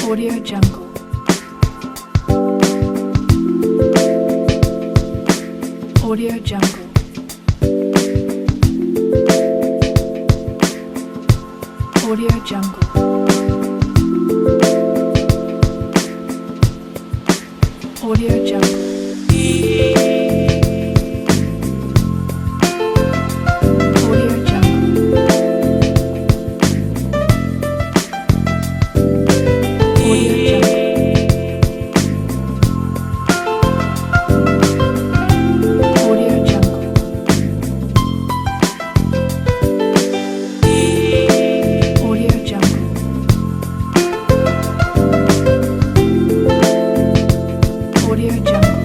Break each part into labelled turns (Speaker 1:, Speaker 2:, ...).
Speaker 1: Audio Jungle. Audio Jungle. Audio Jungle. Audio Jungle. Audio Jungle. Audio Jungle. Audio Jungle. Audio Jungle. Audio Jungle.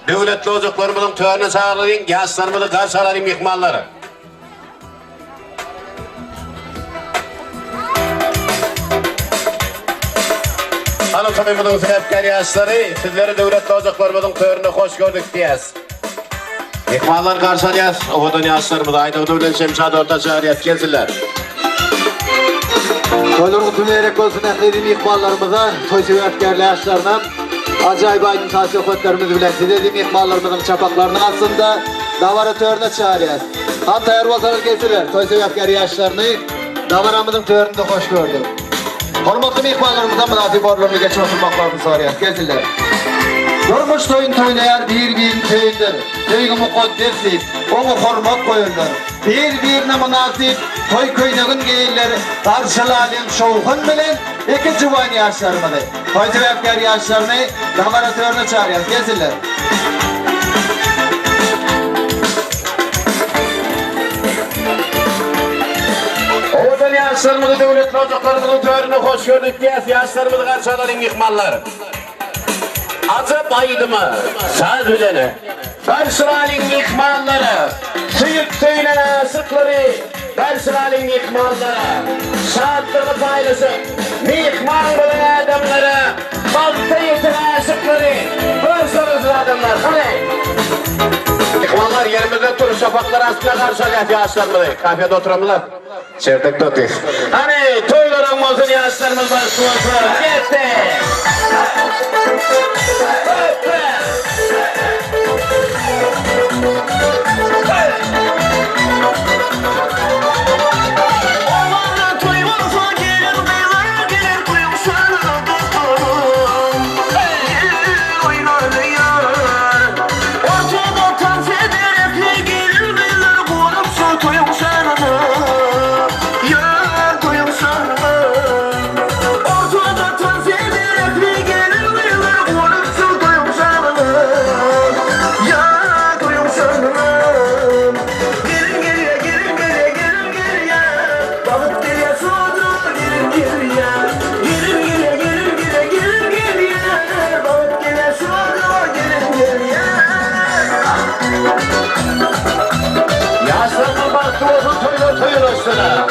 Speaker 2: Devletli ocaklarımızın törenine çağırayım, yaslarımızı karşı alayım yıkmaları. Anatomiymızın sebepkar yaşları, sizleri devletli ocaklarımızın törenine hoş gördük diyez. Yıkmalar karşı alayız, ovadan yaşlarımızı aynı ödevlen şemşad orta çağırıyız, gelsinler.
Speaker 3: Toylarını tümeyerek olsun ehledim yıkmalarımıza, toy sebepkarlı yaşlarına, acayip aydın tasyofatlarımız bilen sizledim yıkmalarımızın çapaklarının aslında davaratörüne çağırıyız. Antayar basalar kesilir, toy sebepkarlı yaşlarını davaramızın töründe hoş gördük. Hormatlı yıkmalarımıza münasip orlarını geçme oturmaklarını soruyoruz, kesilir. Durmuş toyun toynayan bir köyündür. Köyü mukaddeslik, onu hormat koyulur. Bir münasip toy köynegin geyilleri karşılayan şovhun bilen iki civan yaşlarımıdır. Toy sebepkar yaşlarını laboratörüne çağırıyoruz. Gelsinler.
Speaker 2: Ovadan yaşlarımızı devletli ocaklarımızın törenine hoş gördük diyez, yaşlarımızı karşı alayım yıkmalar. Azı baydımı, saz bileni, Berşiralin yıkmaları, sıyık söylene sıkları, Berşiralin yıkmaları, şahattırı paylısı, yıkman bilen adamları, balta yetine sıkları, bırsınız adamlar, hadi! Yıkmanlar yerimizde durur, şafaklar aslına karşı alayım yaşlarımızı, kafede oturamılar, çertekte otur. Hani toylarımızın yaşlarımız başlıyorsa, gitti! Yaşlarına baktı olsun toyun üstüne.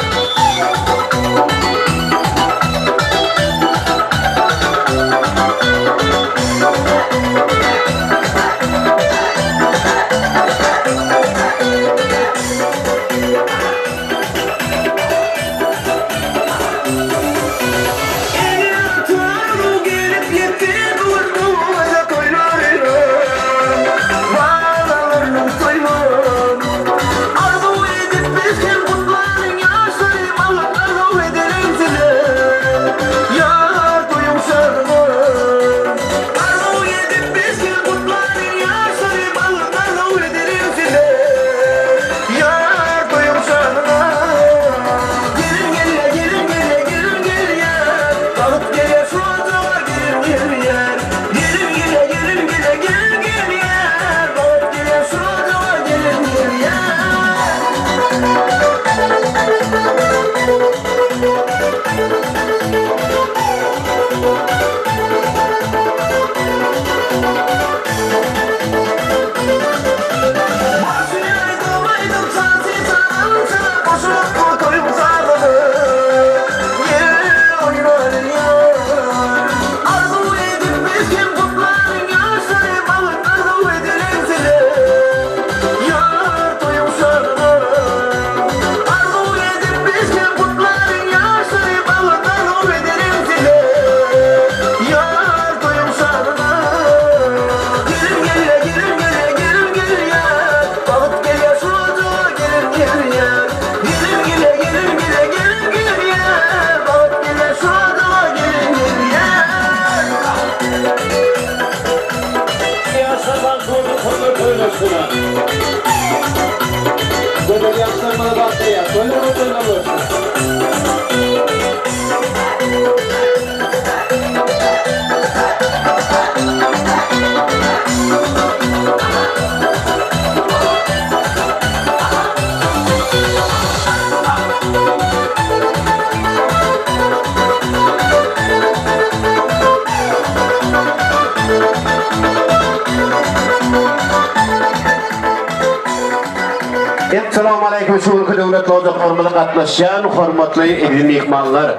Speaker 2: Assalamu alaykum şuurku devlet olacaklarımıza katlaşan hormatly ilmi mehmanlar.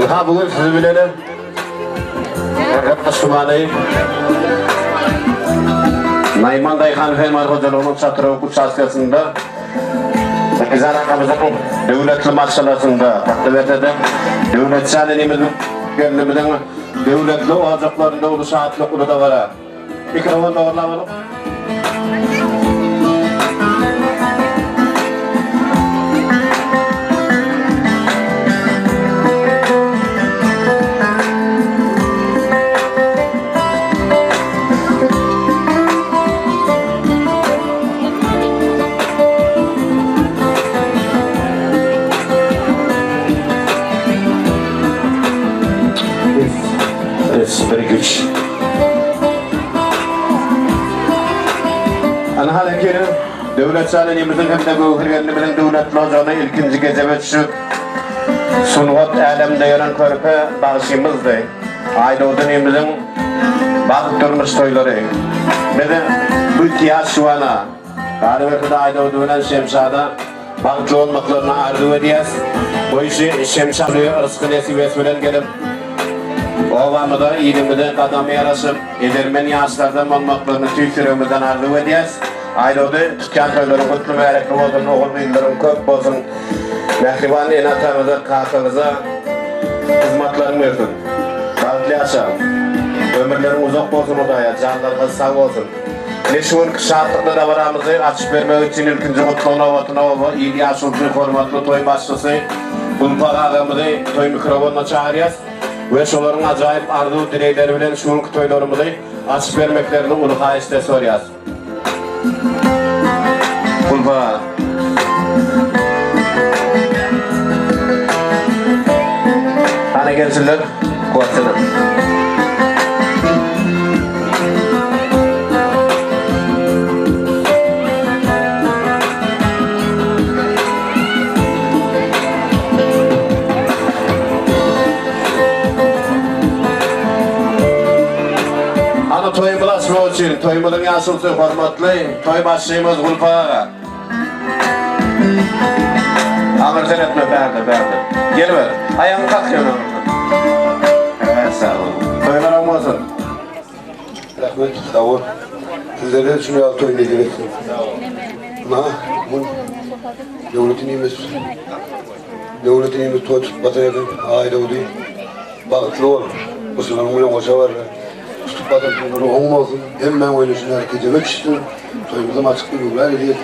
Speaker 2: Ha bugün sizi bilelim. Şumanay Nayman Dayhan Ferman Hocalı'nın çatırı kutsaskasında Sekizan akamızın devletli maçalasında Takdiber'de devlet şahinimizin gönlümüzün devletli olacaklarında ulu saatli kulu da var. Mikrofon doğrulamalım. Very good. Ana halekeri devlet şahinimizin hem de göğürgenimizin devletli olacağına ilkinci gecebe düşüp sungat alemde yaran körpe bağışımızdı. Ayda odunimizin bakıp durmuş toyları. Ve de bu ihtiyaç şu ana Galibiyeti de ayda odunan şemşada bakıcı olmaklarına arzu ediyaz. Bu işi şemşalığı rızkı nesibesiyle gelip Ovamıda ilimide kadam yarasıp, edirmen yaşlardan olmaklarını tüysürümüzden arzu ediyaz. Aydoğdu, tüken köylerin kutlu merekli olsun, oğul bildirim köp olsun. Mehriban enatamıza, kakınıza hizmetlerin versin. Sağlıklı yaşa. Ömürlerin uzak olsun odaya, canlarınız sağ olsun. Neşun şartlıklı da varamızı açıp vermek için ilkinci kutluğuna vatına ova, İlyas Ultu hormatlı toy başçısı, Ulpak ağamızı toy mikrofonuna çağırıyaz. Ve şoların acayip arzu dilekleri bilen şunun toylarımızı açıp vermeklerini ulu kayışta soruyoruz. Kulpa. Hani gelsinler, kuvatsınlar. Toy bulaşma için, toyumuzun yaşlısı hormatlı, toy başlığımız Kulpa Ağa. Ağırcan etme, berdi. Gel ver, ayağını kalk yana. Evet, sağ olun. Toylar olmasın.
Speaker 4: Rahmet, sağ ol. Sizlere şunu al toyunu gereksin. Ama bu devletimiz toy tutmasına yakın, aile oldu. Bağıtlı ol, bu sınavın uyan koşa var. Tutmadım bunları olmasın. Hem ben öyle şunu hareket etmek istiyorum. Toyumuzun açık bir yollar edeyim.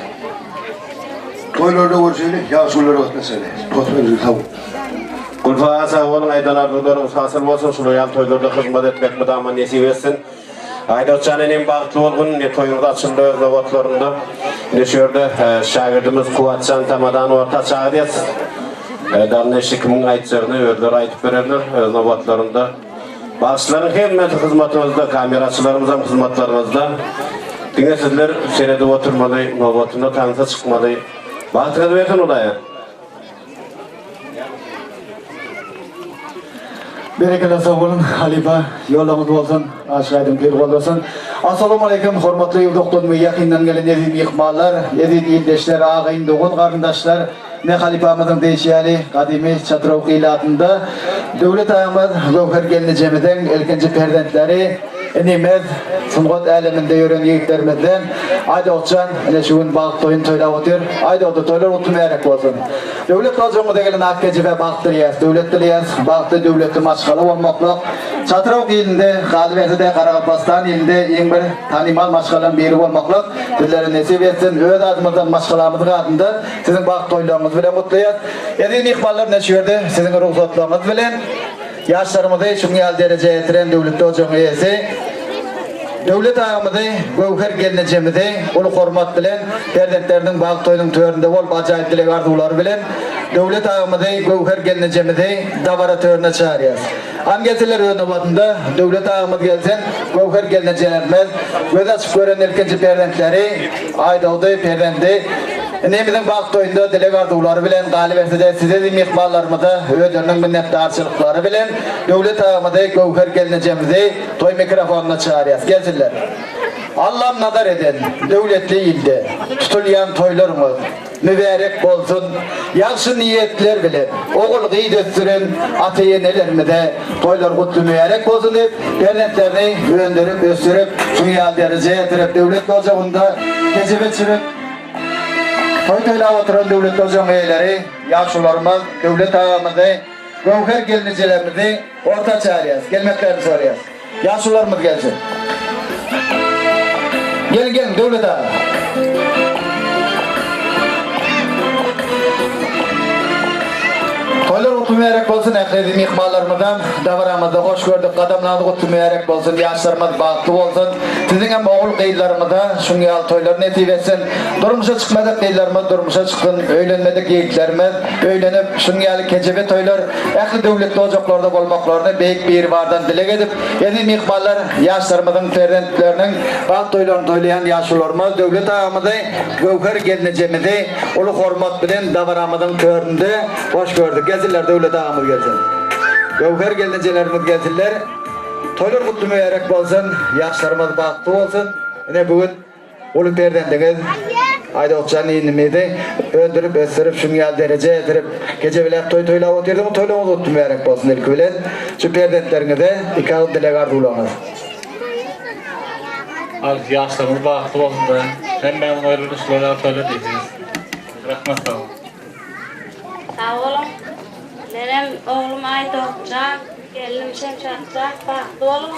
Speaker 4: Toylarda görüşelim, yaşlılara bak mesele. Toyumuzun tabu.
Speaker 2: Kulpa Ağa sağ olun, aydan arzularımız hasıl olsun. Şulayan toylarda hizmet etmek müdama nesip etsin. Ayda uçanın bağıtlı olgun, ne toyumda açıldı özle vatlarında. Ne şöyle şagirdimiz Kuvatcan tamadan orta çağırıyız. Damne şikimin aytçarını ördür aytıp verirler özle vatlarında. Bağışların hemmeti hizmetimizde, kameraçılarımızın hizmetlerimizde. Dine sizler senede oturmadı, novatında tanısa çıkmadı. Bağışları verin odaya.
Speaker 3: Bereketli sağ olun, Halifa, yollamız olsun, aşağıdan bir kol olsun. Assalamu alaikum, hormatlı yurduktan ve yakından gelen ezin ihmallar, ezin ildeşler, ağayın, doğun karındaşlar, ne halifamızın değişiyeli, kadimi Çatırav kıyılatında, devlet ayağımız, Gövher Gelini Cemiden, ilkinci perdentleri, Nimez, Sungut aleminde yören yiğitlerimizden, ayda otcan, şuun bağıt toyun toyla otur, ayda otu toylar oturmayarak olsun. Devlet olacağımıza gelen akkeci ve bağıttırıyız, devletliyız, bağıttı devletli maçkalı olmakla, Çatırav ilinde, Galibiyeti Karagapastan ilinde en bir tanimal maçkalan biri olmakla, sizlere nesip etsin, öz adımızdan maçkalamızın adında, sizin bağıt toylarımız bile mutluyuz. Edin ihbarlar neşverdi, sizin ruhsatlarımız bilen, yaşlarımızı şunu yal dereceye getiren devletli olacağım üyesi, Devlet ağamızı, Gövher gelineceğimizi, onu hormat bilen, perdentlerinin bağ toyunun töründe ol, acayip dilek arzuları bilen, devlet ağamızı, Gövher gelineceğimizi davara törüne çağırıyoruz. Angetiler önüne devlet ağamız gelsen, Gövher gelineceğimiz, göz açıp gören erkenci perdentleri, aydavdı, perdendi, Nemizin bağ toyunda dilek arzuları bilen, galip etse size de mikballarımızı, ödünün minnettarçılıkları bilen, devlet ağamızı, Gövher gelineceğimizi toy mikrofonuna çağırıyoruz. Gelsinler. Allah'ım nazar eden devletli ilde tutulayan toylarımız mübarek olsun. Yaxşı niyetler bilen oğul gıyı döstürün ata-enelerimize toylar kutlu mübarek olsun deyip perdentlerini öndürüp östürüp dünya dereceye getirip devlet ocağında gecebe çürüp toyla oturan devlet ocağın üyeleri, yaşlılarımız, devlet ağamızı, Gövher gelineceğimizi orta çağırıyoruz. Gelmeklerini soruyoruz. Yaşlılarımız gelsin. Gelin devlet ağa. Toylar kutlu mübarek olsun. Ekledim ikballarımızdan davaramızda hoş gördük. Kadamlarımız kutlu mübarek olsun. Yaşlarımız bağlı olsun. Sizin hem oğul kıyılarımızda şunu al toylar netip etsin. Durmuşa çıkmadık kıyılarımız durmuşa çıkın. Öğlenmedik geyiklerimiz. Öğlenip şunu al kecebe toylar. Ekli devletli ocaklarda olmaklarını büyük bir vardan dilek edip yedim ikballar yaşlarımızın perdentlerinin bağlı toylarını toylayan yaşlılarımız devlet ağamızı Gövher gelineceğimizi ulu hormat bilen davaramızın köründe hoş gördük. Gelsinler devlet ağamız gelsin. Gövher gelinecelerimiz gelsinler. Toylar kutlu mübarek olsun. Yaşlarımız baktı olsun. Yine bugün ulu perdendiniz. Ayda otçanın inimiydi. Öndürüp östürüp şunu yal derece getirip gece bile toyla oturdum. Toylamız kutlu mübarek olsun ilk bilen. Şu perdentlerinize iki ağız dilek arzulanır.
Speaker 5: Az yaşlarımız baktı olsun da. Hem ben ayrılışlara söylediyseniz. Rahmet sağ olun.
Speaker 6: Sağ olun. Benim oğlum Aydoğan, gelinim Şemşatçak, baktı olun.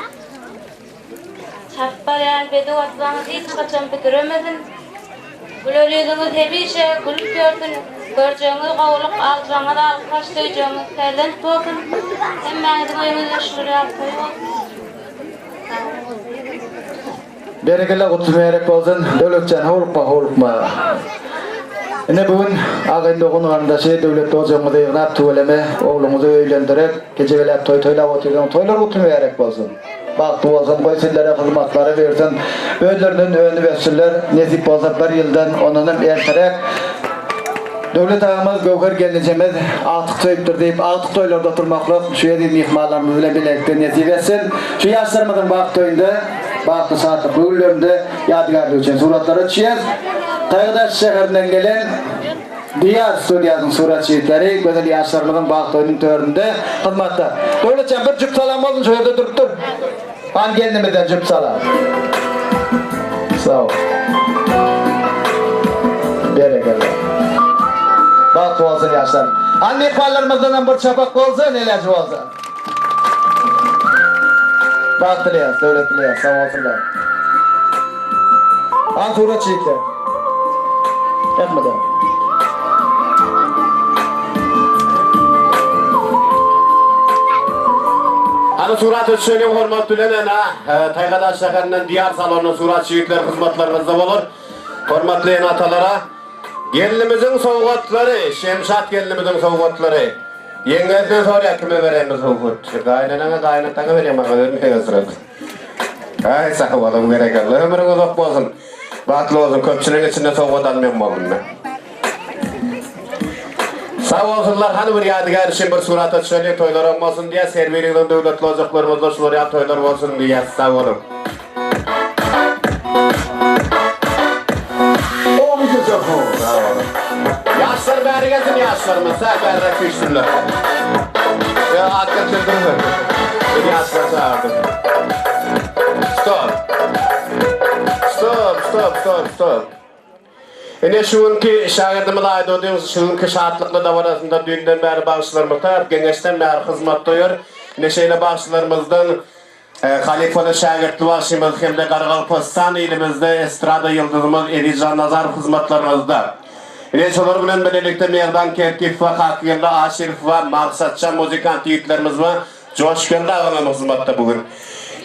Speaker 6: Çarpar yani bedi otlanız hiç kaçan bitiremedim. Gülölüydünüz hep işe gülüp gördün. Göreceğiniz oğlum alacağına da alkaç duyacağınız terden tutun. Hem benim oyunuzda şuraya koyun.
Speaker 3: Bereketler kutlu mübarek olsun. Devletcan hulukma. Yine bugün ağayında konuğandaşı devlet ocağımızı yığınat tuvaleme oğlumuzu evlendirip gece velep toyla oturduğum toylar kutlu mübarek olsun. Baktı olsun, koysillere hizmatları versin. Öğlerinin önünü versinler. Nesip olsa bir yıldan onunun erterek devlet ağamız Gövher gelineceğimiz artık toyuptur deyip artık toylarda oturmakla şu yediğim ihmallarımız bile birlikte nesip etsin. Şu yaşlarımızın baktı toyunda baktı saatlik bugünlerinde yadigarlığı için suratları çiğez. Tayıdaş şehrinden gelen Diyar Stüdyosu'nun surat şehitleri güzel yaşlarımızın baktı toyunun töründe hizmatta. Devletcan bir cüp salam olsun şu yerde durup dur. Han kendimizden cüp salam. Sağ ol. Bereketler. Baktı olsun yaşlarım. Anne ikballarımızdan bir çapak olsun, ilacı olsun. Baktılar, devletliler, sağ olsunlar. Han surat şehitler. Etmeden.
Speaker 2: Hani surat ötüşünün hormat dülenen Taygadaş şehrinden diyar salonu surat şehitler hizmetlerimizde olur. Hormatlı atalara gelinimizin soğukatları, Şemşat gelinimizin soğukatları. Yengezden sonra kime veremiz soğukut? Kaynatana vereyim ama vermeye sırada. Ay sağ olun bereketli. Ömrünüz ok olsun. Batlı olsun. Köpçünün içinde soğukut almayayım oğlum ben. Sağ olsunlar. Hani bir yadigar için bir surat ötüşünün toylar olmasın diye servirinin devletli ocaklarımızda şuraya toylar olsun diye sağ olun. Yaşlar beri gelsin yaşlarımız. Sen berrak düşsünler. Ya atka çıldırın. Beni yaşlar çağırdım. Stop. Yine şunki şagirdimiz Aydoğan'ın şunki şartlıklı davarasında düğünden beri bağışlarımızda, gençten beri hizmet duyuyor. Yine şeyle bağışlarımızdan Halifalı şagirtli başımız hem de Kargalpastan ilimizde estrada yıldızımız Elican Nazar hizmetlerimizde. Yine çoğular bilen birlikte Meydan Kerkif ve Hakiyemde Aşirif ve Maksatça muzikant yiğitlerimiz var. Coşkun'da ağlamız hizmette bugün.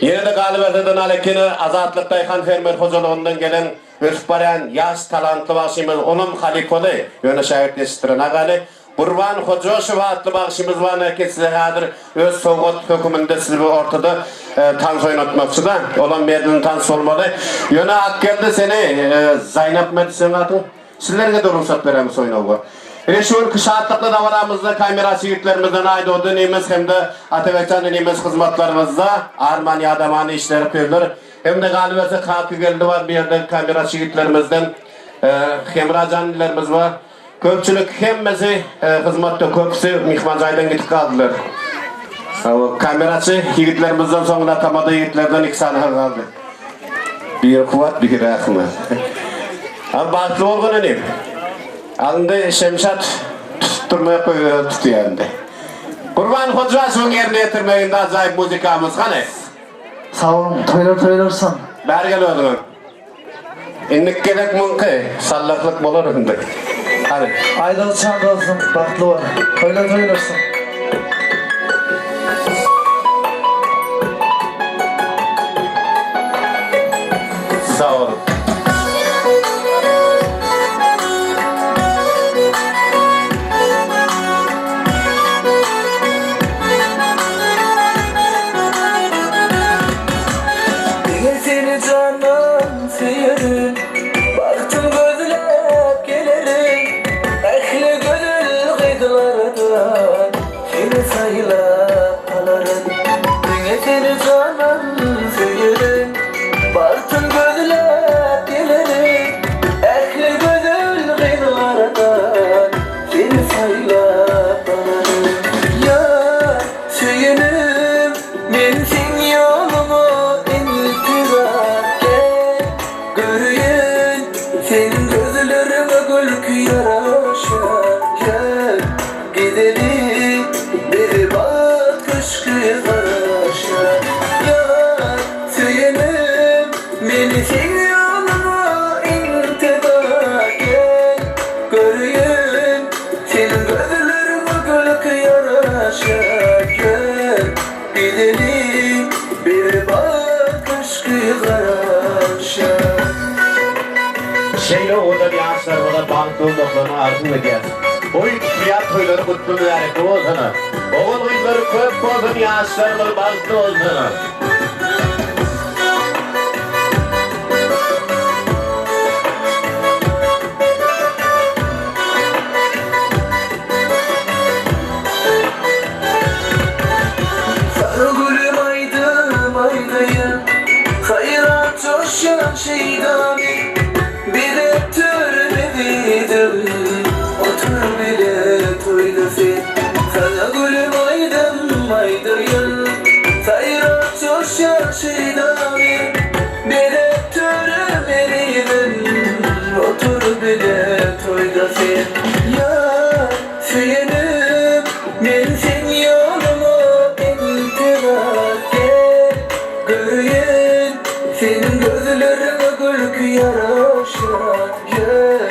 Speaker 2: Yine de galibiyetinden alekini Azatlık Dayhan Fermer Hocalığından gelen Özbaren yaş talantlı başımız Onum Halifolu yöne şahitleştiren ağali Burvan Hocaşova adlı başımız var herkesine hadir öz Soğut hükümünde sizi ortada tans oynatmakçı da olan bir tans olmalı. Yöne ak geldi seni Zaynep Medisen adı sizlerine de ruhsat veremiz oynağı. Reşur kışatlıklı davaramızda kamerası yüklerimizden ayda o dönemiz hem de Atabekcan dönemiz hizmetlerimizde Armanya adamanı işleri yapıyorlar. Hem de galibiyeti kalkı geldi var bir yerde kamerası yüklerimizden hemracanlarımız var. Köpçülük hemmesi hizmette köpüsü Mihmancay'dan gitip kaldılar. Kamerası yigitlerimizden sonra tamada yigitlerden 2 saniye kaldı. Bir kuvvet bir rahmet. Ama baklı olgun önemli. Alında Şemşat tutturmaya koyuyor tutuyor ende. Kurban Hoca'sın yerine getirmeyinde acayip müzikamız hani?
Speaker 3: Sağ olun, toylarsan.
Speaker 2: Bergel oğlum. İndik gerek mümkün, sallaklık olur şimdi. Hadi.
Speaker 3: Aydalı çandalsın, baklı var. Toylarsan.
Speaker 2: Sağ olun.
Speaker 7: Seni canım seyerim, baktım gözlep gelirim. Ehli gönül kıydılardan seni sayılap alırım. Seni canım seyerim, baktım gözlep gelirim. Ehli gönül kıydılardan seni sayılap alırım. Ya söylenim men sen yolumu senin gözlerime gülkü yaraşar gidelim bir bakış kıraşar. Ya söylenim beni sen yoluma intida gel. Göreyim senin gözlerime gülkü yaraşar gidelim bir bakış kıraşar.
Speaker 2: Şeyle orada bir ağaçlarımıza banklı olduklarını arzu edeceğiz. Oyun fiyat toyları kutlu mübarek olsana. Oğul oyunları köp olsun ya ağaçlarımız banklı olsana.
Speaker 7: Sarı gülüm aydım aydayım, hayrat coşan şeydami. Bir öptürmedim, otur bile toydasın. Sana gülüm aydım aydayım, hayrat coşan şeydami. Bir öptürmedim, otur bile toydasın. Ya söylenim men sen yoluma intibak gel. Göreyim senin gözlerine gülkü yaraşar gel.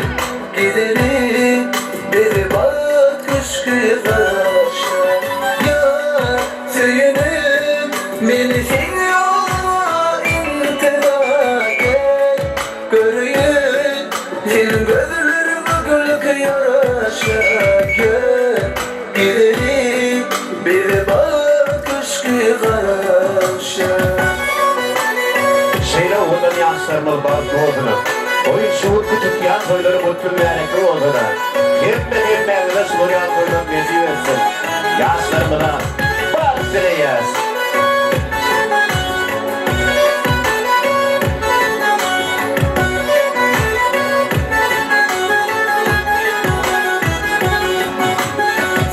Speaker 7: Gidelim bir bakış kıraşar. Ya söylenim men sen yoluma intibak gel. Göreyim senin gözlerine gülkü yaraşar gel. Gidelim bir bakış kıraşar.
Speaker 2: Şeyle orada bir ağaçlarımız banklı olsana. Oyun şuur küçük ya toyları kutlu mübarek olsana. Hep evine soruya koyulan mezi versin. Yaşlarımına bak direyiz.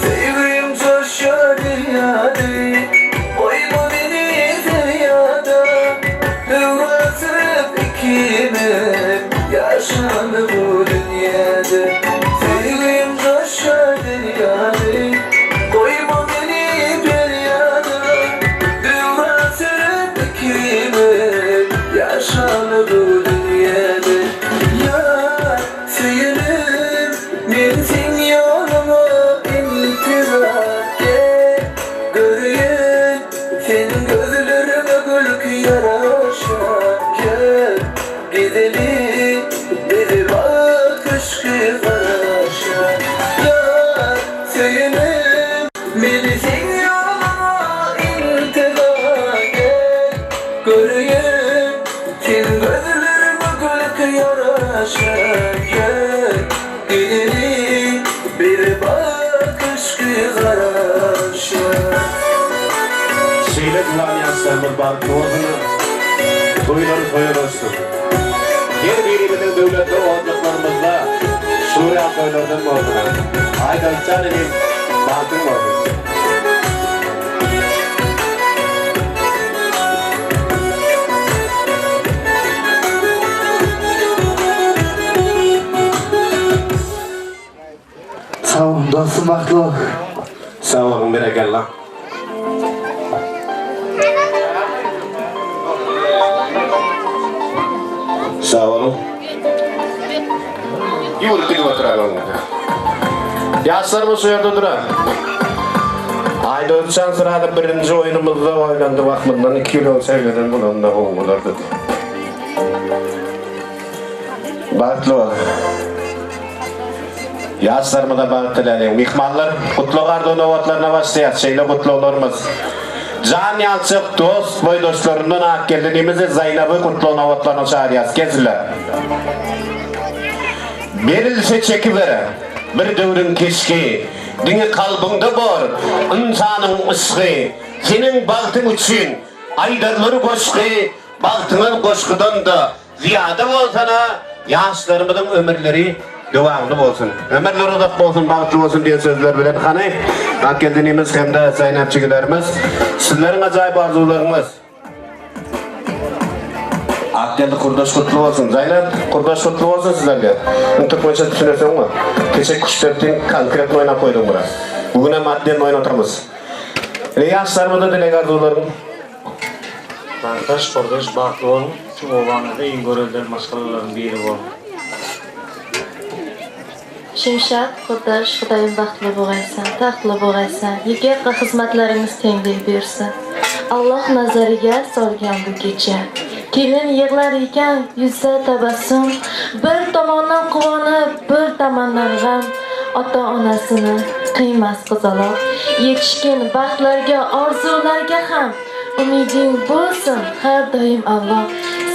Speaker 7: Sevgilim coşar dünyada, koyma beni feryada. Kıvrasıp ikimiz yaşandı bu dünyada. Sevgilim coşar dünyada, koyma beni feryada. Kıvrasıp ikimiz yaşandı bu dünyada. Ya söylenim men sen yoluma intibak gel. Göreyim senin gözlerine gülkü
Speaker 2: yaşlarımız baktı olsun. Toyları olsun. Her birimizin devletli oğuzluklarımızda Suriye toylarından mı olsun? Ayda uçan edeyim, baktın mı olsun?
Speaker 3: Sağ ol, dostum baklı ol.
Speaker 2: Sağ olun, berekallah. Sağ olun. Yürü gibi oturalım. Yaşlarımız uyardı dura. Ayda ölçen sırada birinci oyunumuzda oynandı bakımından 2 yıl sevgiden bunun da olurdu. Baklı ol. Yaşlarımı da bağıttılar. Mihmanlar kutlu gardı novatlarına başlayat. Şeyle kutlu olurmuz. Can Yalçık dost boydaşlarından ak geldiğimizde Zeynep'i kutlu novatlarına çağırıyaz. Keziler. Berilse çekivere. Bir dövrün keşki. Dini kalbinde var. İnsanın ıskı. Senin bağıtın için. Aydarları koşku. Bağıtının koşkudan da ziyade olsana. Yaşlarımızın ömürleri devamlı olsun. Ömürleri uzak olsun, bağıtlı olsun diye sözler bilen hanı. Ak geldiğimiz hem de Zeynepçikilerimiz. Sizlerin acayip arzularınız. Ak geldi kurdaş kutlu olsun. Zeynep kurdaş kutlu olsun sizlerle. Türkmençe düşünürsen mi? Keçek kuşlarının konkret oyna koydum buraya. Bugün hem madden oynatamız. Yaşlarımızda dilek arzularım.
Speaker 5: Kardeş bağlı olun. Şu oğlanlarda en görüldüğün maskalaların biri olun.
Speaker 8: Şimşat, Kurdaş, Xudayım baxtlı boğaysan, taxtlı boğaysan, yeget ve xizmatlarınız tenglik buyursun. Allah nazariga solgan bu kecha. Kelin yig'lar ekan yuzda tabassum, bir tomondan quvonib, bir tomondan g'am. Ota-onasini qiymas qizaloq, yetishkin baxtlarga, orzularga ham umiding bo'lsin har doim Alloh.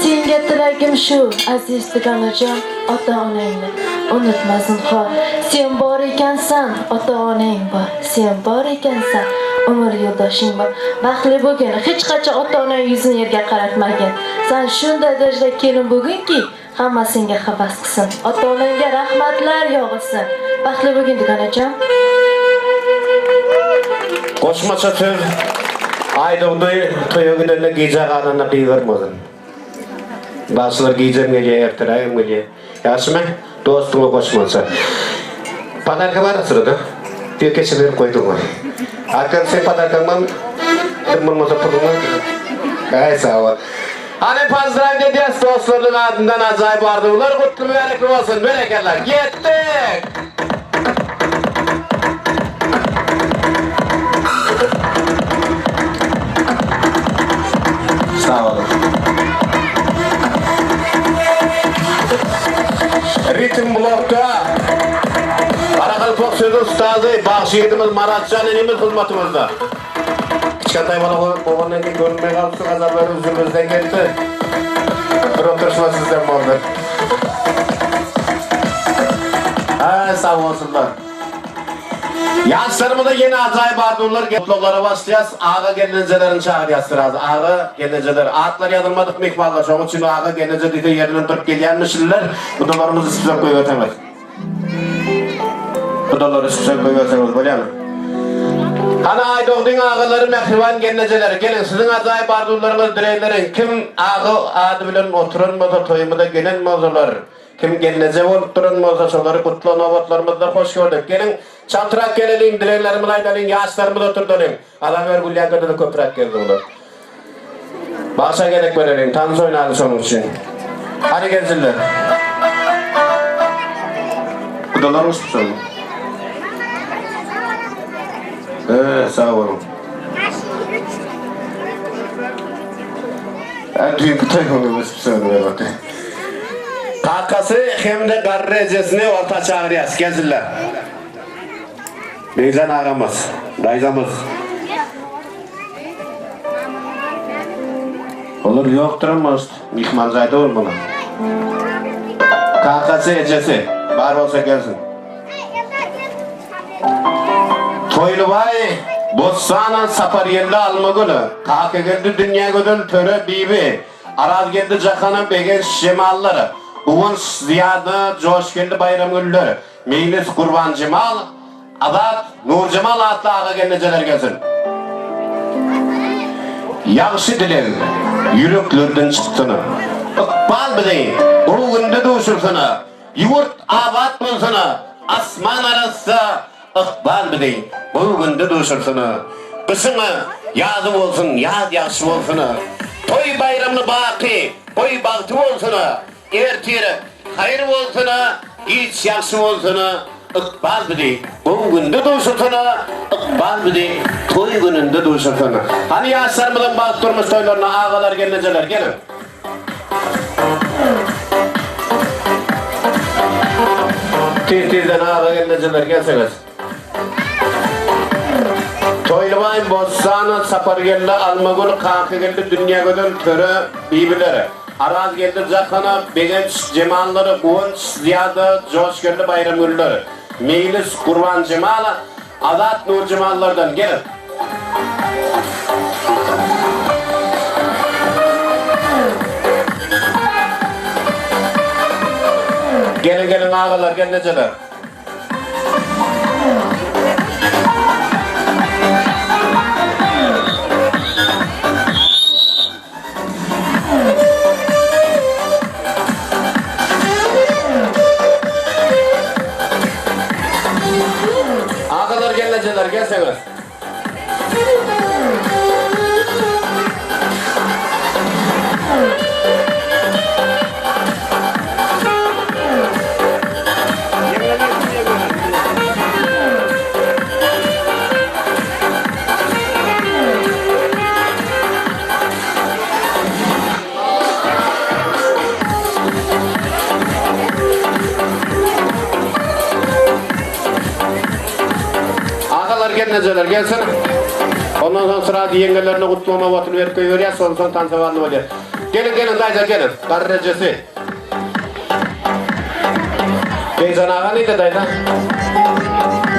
Speaker 8: Senga tilagim shu, aziz dugonajon, ota-onangni unutma zinhor. Sen bor ekansan, ota-onang bor. Sen bor ekansan, umr yo'ldoshing bor. Baxtli bo'lgin, hech qachon ota-onang yuzini yerga qaratmagin. Sen shunday darajada kelin bo'lginki, hamma senga havas qilsin. Ota-onangga rahmatlar yog'ilsin. Baxtli bo'lgin dugonajon.
Speaker 2: Qo'shmacha söz Aydın'da toyog'ida gece qanını qiyvermodin. Başlar gecem gece ertirayım gece. Yaxshimi? Do'stimga qo'shmacha. Padarka var sırada. Bir keçeler koydum var. Akın sen padarkamdan bilmemse pulunu. Ay sağ ol. Hani pazdıran dediğiniz dostlarının ardından acayip arzular kutlu bereketli olsun. Bereketler. Gittik. Sağ olun. Ritim blokta Karakalpak sözü ustazı Bağşehir'imiz Maratcan enimiz hizmetimizde. Kiçkentay bana oğlanın ki görünmeye kalmıştı, kazanları üzümüzden geldi. Bir oturuşma sizden oldu. Sağ olsunlar. Yaşlarımızda yeni acayip arzular mutluluklara başlayacağız. Ağa gelincelerinin çağıracağız biraz. Ağa gelinceler. Ağıtlar yazılmadık mı ikballar? Şoğun için ağa gelince dedi yerinden tutup gelmişler. Bu dolarımızı size koyuyorsanız. Bu doları size koyuyorsanız böyle mi? Hani Aydoğdu'nun ağaları mehrivan gelinceleri. Gelin sizin acayip arzularınız direylerin. Kim ağı adı bilen oturun mu da toyumu da gelin mi ozalar? Kim gelince olup durun mu olsa şoları kutlu novatlarımızda hoş gördük. Gelin çantırak gelelim, dileklerimi aydalın, yaşlarımı oturdurun. Adam örgüllüğe da köpürak geldi bunu. Başa gerek verelim, tanış oynadı sonun için. Hadi gelsinler. Kudalar hoş musun? Sağ olun. Dünkü toyumumuz bir sorun bakın. Kakası hem de garrecesini orta çağırıyaz, gezirler. Beyzan ağamız, dayzamız. Olur yoktur ama mihmanzayda olmalı. Kakası ecesi, var olsa gelsin. Toylu bay, Bossana sapar yerli alma gülü. Kaka geldi dünya gödül töre bibi. Araz geldi cakana begen şemalları. Uğun ziyada coş geldi bayram gülleri. Meylis kurban cemal. Adat Nur Cemal adlı ağa geleceler gelsin. Yaxşı dilerim. Yüreklerden çıktığını. Bal bileyin. O günde doğuşursana. Yurt abat bulsana. Asman arası ıkbal bileyin. O günde doğuşursana. Kışını yazı olsun, yaz yaxşı olsun. Toy bayramını baki, toy baktı olsun. Ertiri hayır olsun, hiç yaxşı olsun. Iqbal bileyin. O günde doğuşursana. Iqbal bileyin. Toy gününde doğuşursana. Hani yaşlarımızın bakıp durmuş toylarına ağalar geleceler. Gelin. Tizden ağa geleceler. Gelseniz. Toylamayın bossana sapar geldi almagul kanka geldi dünya gödün törü bibileri. Araz geldi zakana begenç cemalları kuğunç ziyada coş geldi bayram gülleri. Meylis kurban cemala adat nur cemallardan gelin. Gelin ağalar geleceler. Ağalar geleceler, gelseniz. Geleceler gelsin. Ondan sonra sırada yengelerine kutlama vatını verip koyuyor ya son tansavanlı oluyor. Gelin dayıca gelin. Karrecesi. Beyzan ağa neydi dayıda?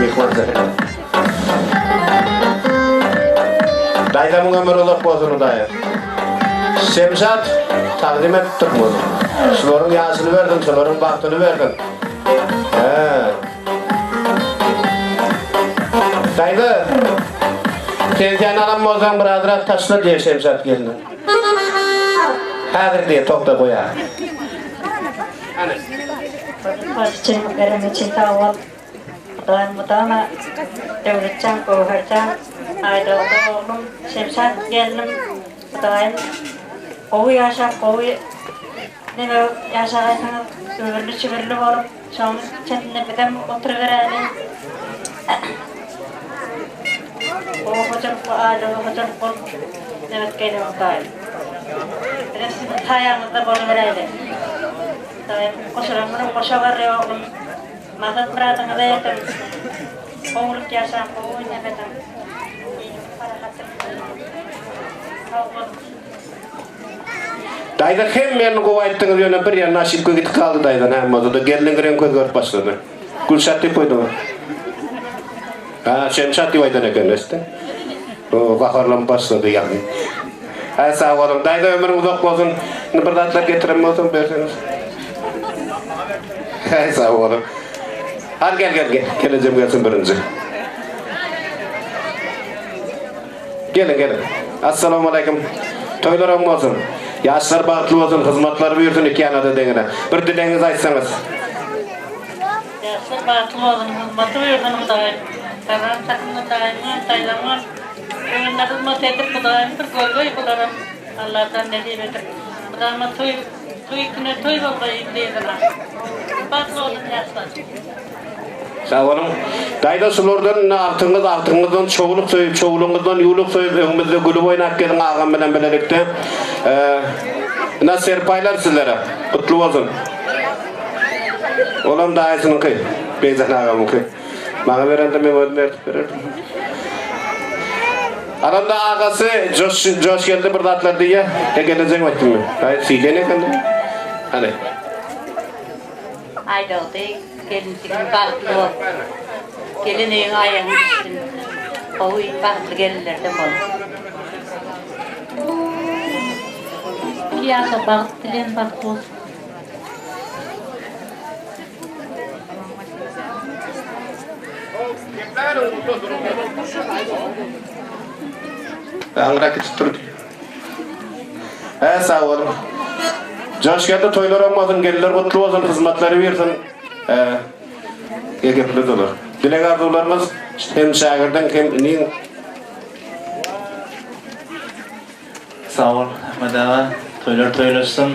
Speaker 2: Mihmanzı. Dayıda mı ömür olup bozunu dayı. Şemşat takdim ettik bunu. Şuların yaşını verdin, şuların baktını verdin. Daydı, tezgahını alan bozan biradıra taşla diye Şemşat geldi. Hazır diye tokta koyar.
Speaker 9: Başçı veremeçin tavuk. Mudana devletcan koharcan. Ayda oğlum Şemşat geldim. Mudayım. Kovu yaşa kovu. Ne böyle yaşaraysanız ömürlü çivirli olup. Şoğun kendine bedem oturuvereni. O hocam hocam kol evet geliyor gayet. Biraz tayağımızda bolu vereydi. Koşuramırım koşa var ya oğlum. Mazat bırakın da yakın. Oğluk yaşam oğlum nefetim.
Speaker 2: Dayda hem men kovayttığınız yöne bir yer nasip köy gitip kaldı daydan hem o da gelin giren köy görüp başladı. Gülşat deyip koydu mu? Ha, Şemşat deyip aydan eken işte. O kaharlan başladı yani. Hay sağ olun. Dayda ömrüm uzak olsun. Bir datlar getirem olsun berseniz. Hay sağ olun. Hadi gel. Geleceğim gelsin birinci. Gelin. Assalamu alaikum. Toylarım olsun. Yaşlar bağıtlı olsun. Hizmetler buyursun iki yanada dengine. Bir dileniz açsanız.
Speaker 9: Yaşlar bağıtlı olsun. Hizmetler buyursun da. Tamam takımda daima taylamlar. Öyünler hizmet edip bu daim bir golgoy bularım. Allah'tan ne diyebilir. Bu daima toy güne toy olmayı diyedirler. Bağıtlı olsun yaşlar.
Speaker 2: Sağ olun. Dayda sulardan artığınızdan çoğuluk soyup, çoğuluğunuzdan yuğuluk soyup, önümüzde gülüp oynak gelin ağam bilen bilelikte. Serpaylar sizlere. Kutlu olsun. Olam da ayısının kıy. Beyzan ağamın kıy. Bana veren de ben ödüm verdim. Aramda ağası Josh geldi burada atlar diye. Geleceğim ettim mi? Hayır, siyle ne kandı? Hadi.
Speaker 9: Ayda oldu. Gelin baklı. Gelin ayağını üstünde. o bahtlı gelinlerden olur. Ki yaşa baht dilen baht olsun.
Speaker 2: Angra tutur. Sağ olun. Coşkanda toylar olmasın, gelirler kutlu olsun, hizmetleri versin. Gekepli olur. Dilek arzularımız hem şagirden hem inin.
Speaker 5: Sağ ol Ahmet ağa. Toylar toylaşsın.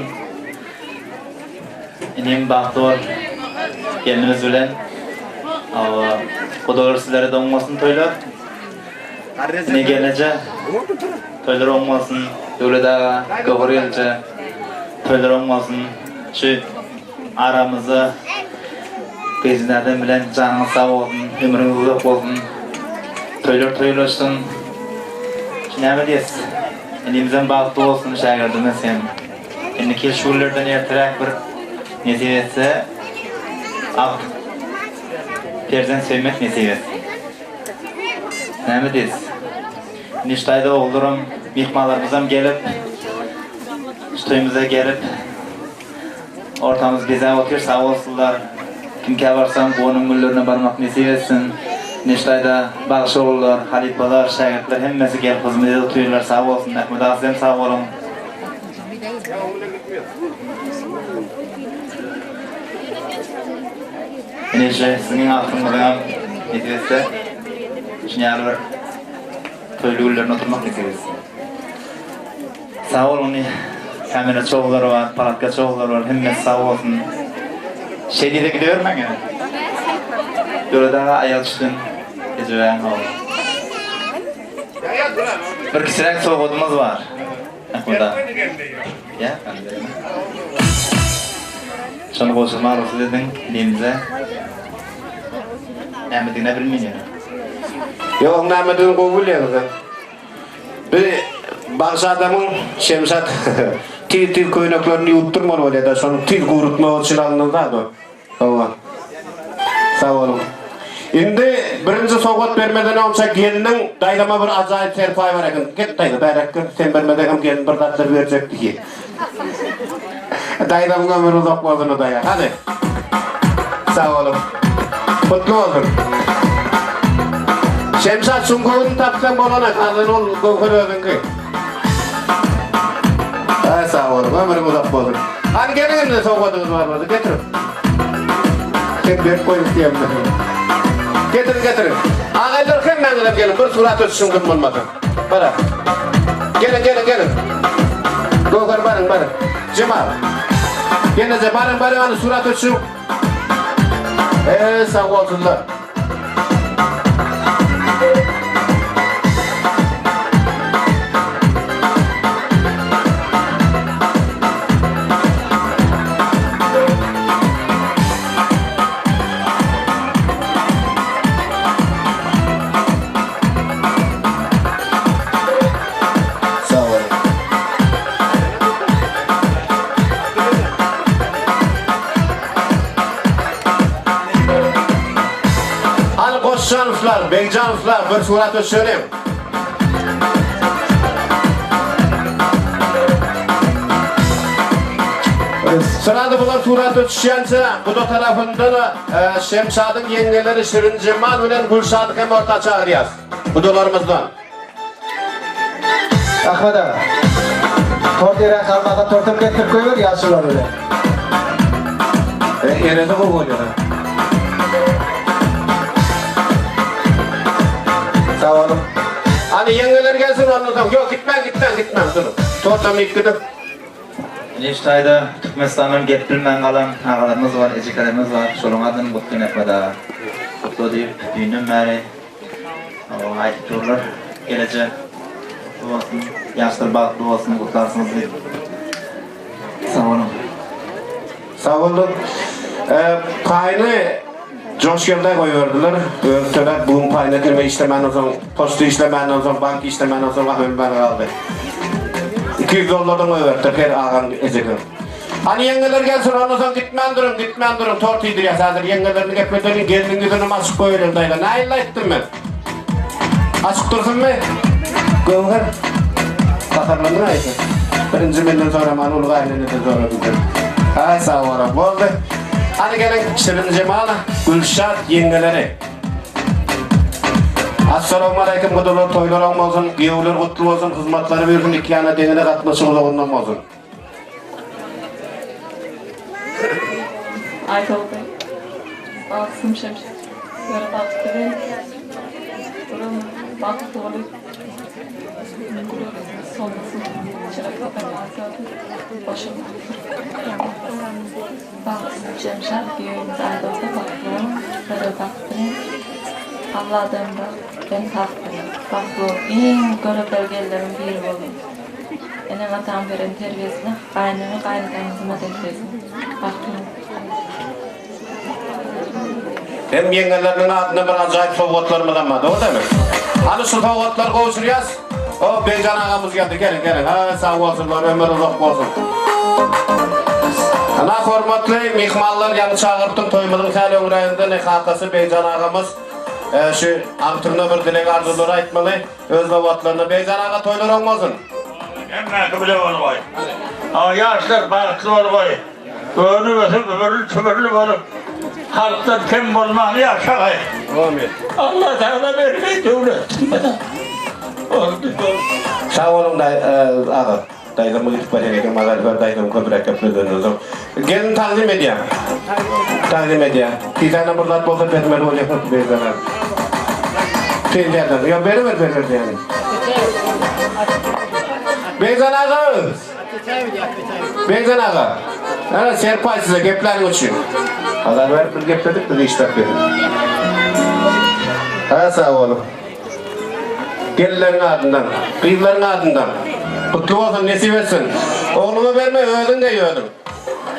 Speaker 5: İnim bahtı var. Gelinimiz bilen. Kudalar sizlere de olmasın toylar. Ne gelince toylar olmasın. Öyle daha gavur gelince toylar olmasın. Şu aramızda gezinlerden bilen canın sağ olsun, ömrün uzak olsun. Toylar toylaşsın. Ne mi diyorsun? Elimizden bahtı olsun şagirdimiz sen. Şimdi kel şuurlardan erterek bir nesibetse ab perzen sevmek nesibet. Ne mi diyorsun? Niştayda oğullarım, mihmalarımızdan gelip üstüymüze gelip ortamız bize otur sağ olsunlar. Kimke varsan onun güllerine barmak nasip etsin. Niştayda bağışı olurlar, halifalar, şagirtler hemmesi gelip hizmete oturuyorlar sağ olsun. Ahmet Asım sağ olun. Nişte sizin aklınızdan nasip etse şunyalar toylu güllerine oturmak nasip etsin. Sağ olun. Kamera çoğulları var, palatka çoğulları var, hemmesi sağ olsun. Şeyde de gidiyorum ben ya. Böyle daha ayal çıkın. Geceleyen oldu. Bir kişilik sohbetimiz var. Burada. Ya, şunu konuşma arası dedin, dilimize. Ahmet'ine bilmiyorum.
Speaker 2: Yok, Ahmet'in kovul yanında. Bir bazı adamın Şemsat tir köyneklerini yutturmalı öyle de sonra tir kurutma için alınırdı da. Tamam. Sağ olun. Şimdi birinci soğuk vermeden olsa gelinin daylama bir acayip serpay var ekin. Git dayla bayrakın sen vermeden gelin bir tatlı verecek diye. Daylamın ömür uzak olsun daya. Hadi. Sağ olun. Mutlu olun. Şemsat sunkuğunu tapsan bolana kadın ol kokunu ödün ki. Sağ olun. Ömür uzak olsun. Hadi gelin de soğukatınız var mı? Getirin. Sen bir koy isteyeyim ben. Getirin. Ağaylar hemen gelin. Bir surat ötüşün kim olmasın. Bana. Gelin. Kokar barın. Cemal. Gelin barın hani surat ötüşün. Sağ olsunlar. Canuslar, beycanuslar, bir surat ötüşelim. Sırada bular surat ötüşense, bu da tarafında da Şemşad'ın yengeleri Şirin Cemal ile Gülşad'ı hem orta çağırıyaz. Bu dolarımızdan.
Speaker 3: Ahmet ağa. Tort yere kalmadan tortum getirip koyuyor yaşlılar öyle.
Speaker 2: Yerine koyuyor.
Speaker 3: Sağ olun.
Speaker 2: Hani yengeler gelsin anlatalım. Yok gitmem. Durun. Tortam ilk gidip.
Speaker 5: Niştayda Türkmenistan'ın getirilmen kalan ağalarımız var, eciklerimiz var. Şolun adını kutlayın etmede. Kutlu deyip düğünün meri. Ayıp dururlar. Gelece. Olsun. Yaşlar bağlı olsun. Kutlarsınız deyip. Sağ olun.
Speaker 2: Sağ olun. Payını Coşkel'de koyuyordular. Öğretmenler bunun payına girme işlemen o zaman, postu işlemen o zaman, bank işlemen o zaman önüme kaldı. $200 öğrettik her ağam ezekim. Hani yengeler gelsin ondan sonra gitmen durun, tort idiriyaz hazır yengelerini gitmeden gelinin yüzünü masuk koyuyorum dayla. Ne ayla ettim ben? Açık dursun mu? Gönül. Katarlandın ayısı. Birinci milyon sonra manul gayrını da sonra bildim. Hay sağ ol. Oldu. Hadi gelin Şirin Cemal'a. Gülşat yengeleri. Assalamu alaikum kudular toylar olmasın, giyevler kutlu olsun, hizmetleri versin, iki yana denene katlaşımız oğlundan olsun.
Speaker 8: Aytol Bey, Asım Şemşek, Yara Baktı Bey, Durum Baktı Oğlu, Sonrası, Çırak Kapan Azatı, Başım Baktı Şemşek, Büyüğümüz Aydol'da Baktı, Yara Baktı, Allah'dan ben taktım. Baktı, en görüp belgelerim biri oldu. Enem atam veren terbiyesine, kaynatamızıma denk Baktım.
Speaker 2: Hem yengelerinin adına bir acayip soğuklarımızdan var, doğru değil mi? Hani şu soğuklar kovuşuruyoruz. O Beycan ağamız geldi, gelin. Ha, sağ olsunlar, ömür uzak olsun. Ana hormatly mihmanlar yanı çağırttım, toymudun hali öңrayında nekakası Beycan ağamız. Şu antırına bir dilek arzuları aytmalı, öz babatlarına Beycan ağa toylar olmasın.
Speaker 10: Hemen kabul onu koy. Yaşlar farklı var koy. Öğünü basıp ömürlü varıp. Halktan kim bulmanı yaşa koy.
Speaker 2: Amin.
Speaker 10: Allah Teala vermeyi devlet.
Speaker 2: Sağ olun da ağa. Dayılarımı gidip bakayım, mağarılar dayılarımı köpürek yapıyorsunuz. Gelin takdim edeyim. Takdim edeyim. Bir tane buradan bozuk etmeli olacak Beycan ağa. Fillerden. Ya verir yani. Beycan ağa. Beycan ağa. Ana serpay size geplerin uçuyor. Haber verip bir gepledik de işler verin. Ha sağ olun. Gelirlerin ardından, kıyıların ardından. Kutlu olsun, nesip etsin. Oğluma verme, öldün de yöldüm.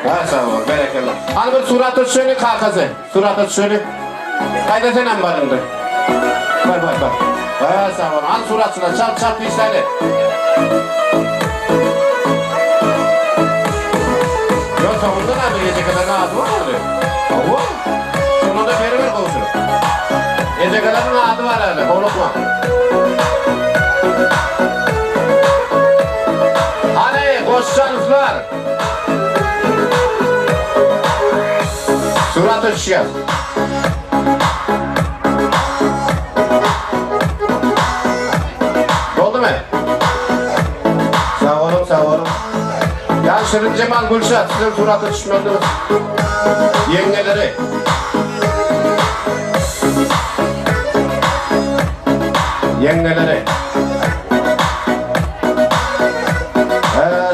Speaker 2: Ha sağ olun, bereketle. Hani bir surat tut şöyle kakası. Surat tut şöyle. Kayda senem varındı. Bak. Ha sağ olun, hani suratsına çap işleri. Sonunda ne bir gece kadar adı var mı? Oğlum, sonunda beri kovuşur. Gece kadar adı var öyle, unutma. Hadi koşsanızlar. Surat açacağız. Oldu mu? Sağ olun. Ya Şirin Cemal Gülşat, sizin suratı düşmediniz. Yengeleri.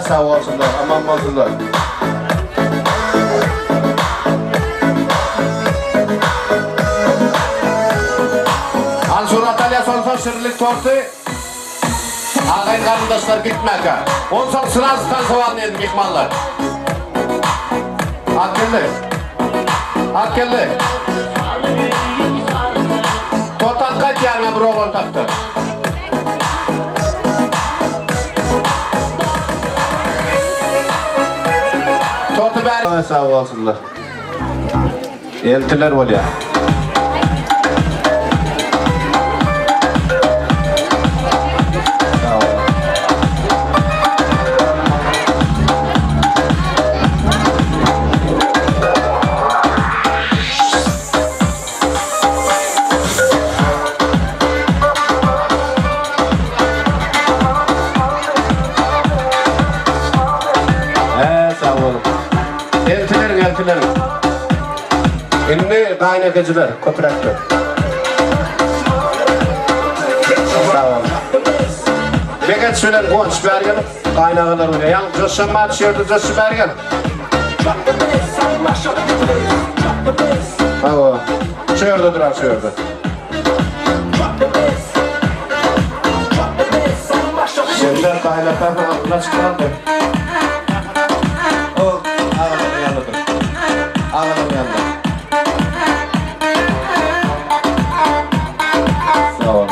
Speaker 2: Sağ olsunlar, aman olsunlar. Al surat alya solsa şirinlik tortu. Ağay kardeşler gitmek ha. Onsan sırasından soğan yedim ihmallar. At geldi. Tortan kaç yerine bir oğlan taktı. Tortu beri. Sağ olsunlar. Eltiler oluyor. Eltilerin. Ünlü kaynakacılar, kooperatif. Sağ olun. Bekat söyler konç bergen, kaynağılar oluyor. Yani coşanma düşüyordu, coşu bergen. Hava. Şöyle durar, şöyle. Şimdi kaynaklar altına çıkardı. Ağlanın yanında. Sağ olun.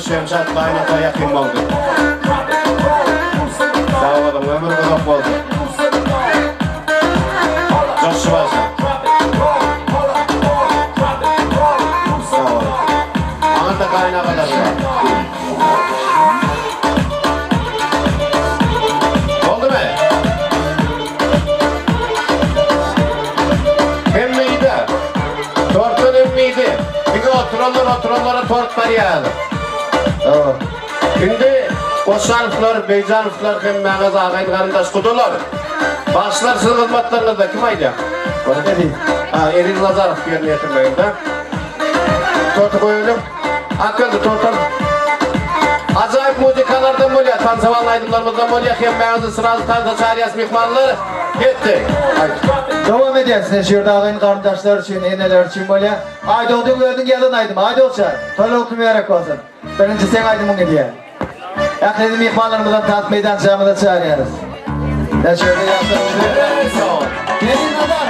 Speaker 2: Şemşat kaynata yakın oldu. Sağ olun, ömür uzak oldu. Coşu var. onlara tort var yani. Şimdi Koşanlıklar, Beycanlıklar hem mağaz ağayın karındaş kudular. Başlar sizin hizmetlerinize kim aydı?
Speaker 3: Bana ne diyeyim?
Speaker 2: Eril Nazarov yerine yetirmeyin de. Tortu koyalım. Akıllı tortu. Acayip muzikalardan bolya, tansaval aydınlarımızdan bolya, hem mağazı sırazı tansa çariyas mihmanlar gitti.
Speaker 3: Devam edelim şurada ağayın kardeşler için, eneler için böyle. Haydi olduğun gördün geldin aydım. Haydi olsa. Tola okumayarak olsun. Birinci sen aydım onu diye. Yakın mihmanlarımızdan tat meydancağımıza çağırıyoruz. Ben şöyle yapsam.
Speaker 2: Evet, sağ ol.
Speaker 3: Gelin nazar.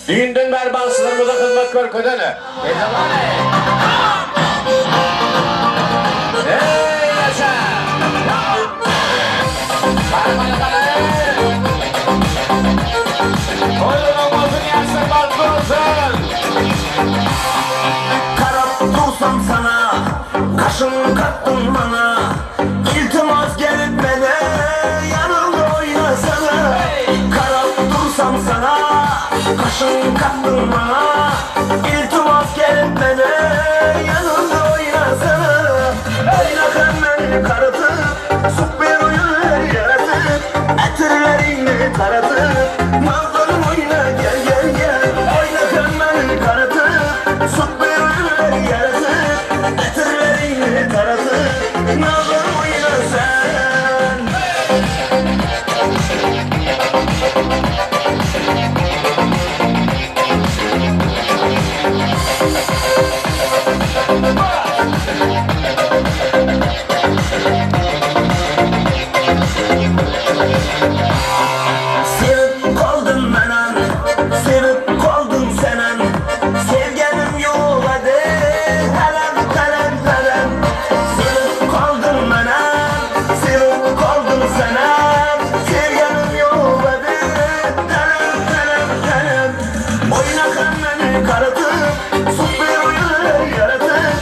Speaker 2: Düğünden beri bağışlarımıza hizmet gör ködene. Hey yaşa! Koyun olmasın yaşlar batlı olsun.
Speaker 7: Karap dursam sana, kaşın kattın bana. İltimas gelip beni yanımda oynasana. Karap dursam sana, kaşın kattın bana. İltimas gelip beni yanımda oynasana. Oyna beni karatıp, süper oyunlar yaratıp, etirlerini taratıp, nazlanım oyna gel gel gel. Oyna beni karatıp, süper oyunlar yaratıp, etirlerini taratıp, nazlanım oyna sen. Sevip kaldım menen, sevip kaldım senen. Sevgenim yok hadi, helen helen helen. Sevip kaldım menen, sevip kaldım senen. Sevgenim yok hadi, helen helen helen. Oyna beni karatıp, süper oyunlar yaratıp,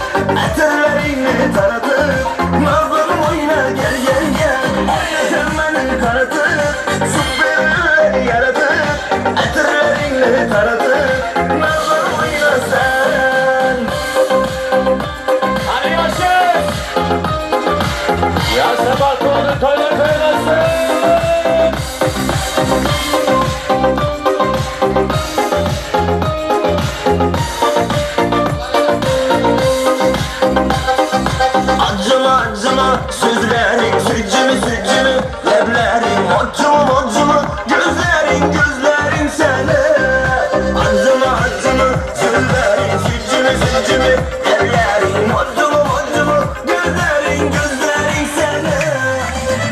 Speaker 7: etirlerini taratıp, nazlanım oyna gel gel gel. Oyna beni karatıp, süper oyunlar yaratıp, etirlerini taratıp, nazlanım oyna sen.
Speaker 2: Hadi yaşız! Yaşa batlı olsun toylar köylesin.
Speaker 7: Acıma acıma sözlerin, sücümü sücümü leblerin, acıma acıma gözlerin, gözlerin seni. Acıma acıma sözlerin, sücümü sücümü leblerin, acıma acıma gözlerin, gözlerin seni.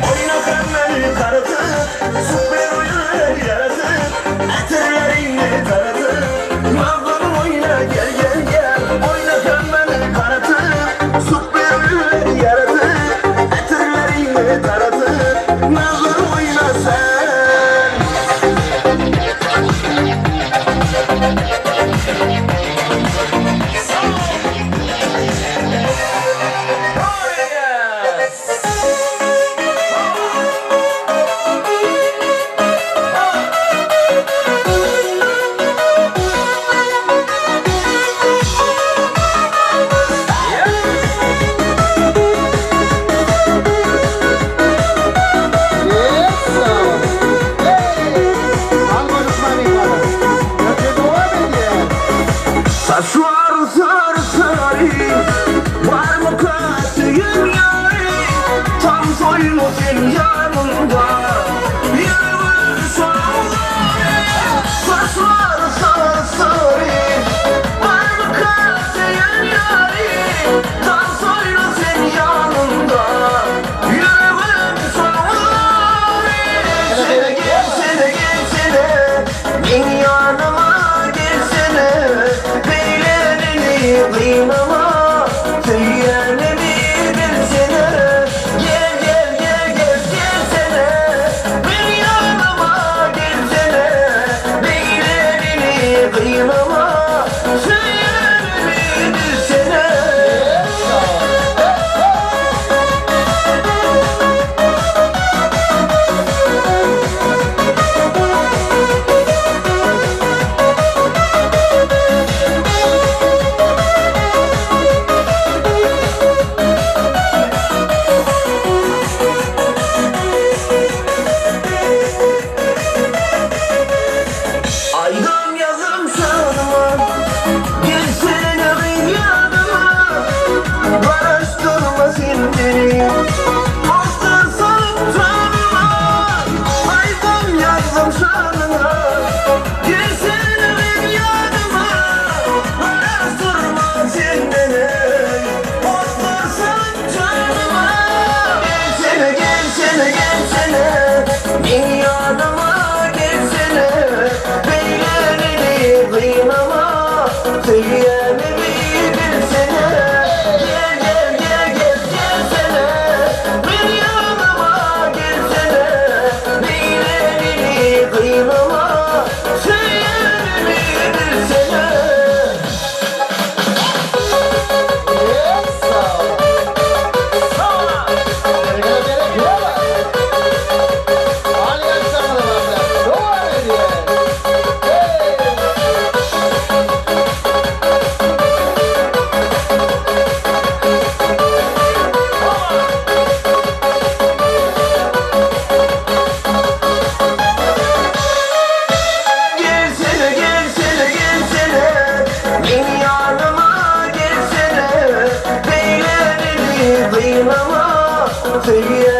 Speaker 7: Oyna beni karatıp, süper oyunlar yaratıp, etirlerini taratıp, nazlanım oyna gel gel gel. Oyna beni karatıp, süper oyunlar yaratıp, etirlerini taratıp, nazlanım oyna sen. Saçlar sarı sarı, var mı katıyım yari? Tam soylu senin yanında, yürümün sonları. Saçlar sarı sarı, var mı katıyım yari? Tam soylu senin yanında, yürümün sonları. Gelsene gelsene gelsene, bin yanıma gelsene. Kıymama söylenemi bilsene. Gel gel gel gel gelsene, bir yanıma gelsene. Beylerini kıymama söylenemi bilsene. Aydım yazım sığınma, sevgiye